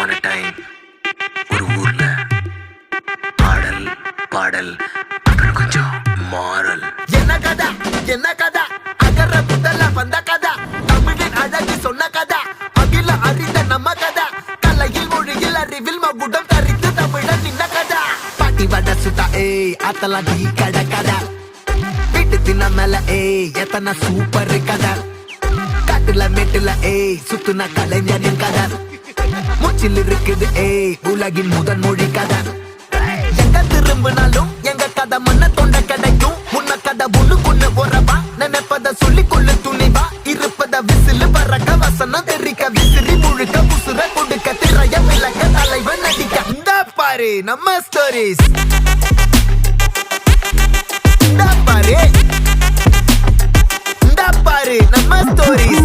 upon a time ஒரு ஊர்ல ஆடல் பாடல் அப்புறம் கொஞ்சம் மாறல். என்ன கதை அகர முதல்ல வந்த கதை, தமிழின் அழகு சொன்ன கதை, அகில அறிந்த நம்ம கதை, கலையில் மொழியில் அறிவில் மகுடம் தரித்து தமிழன் நின்ன கதை. பாட்டி வட சுத்தா அத்தலாம் டீ கடை கதை, வீட்டு தின்ன மேல எத்தனை சூப்பர் கதை, காட்டுல மேட்டுல சுத்துன கலைஞரின் கதை, மூச்சில் இருக்குது உலகின் முதன் மொழி கதை. எங்க திரும்பினாலும் எங்க கதை மண்ண தொண்ட கிடைக்கும், முன்ன கதை ஒண்ணு கொண்டு போறவா, நினைப்பத சொல்லி கொள்ளு துணிவா, இருப்பத விசிலு பறக்க வசனம் தெரிக்க விசிறி முழுக்க புசுர கொடுக்க திரைய விளக்க தலைவன் நடிக்க. இந்த பாரு நம்ம ஸ்டோரிஸ், இந்த பாரு நம்ம ஸ்டோரிஸ்.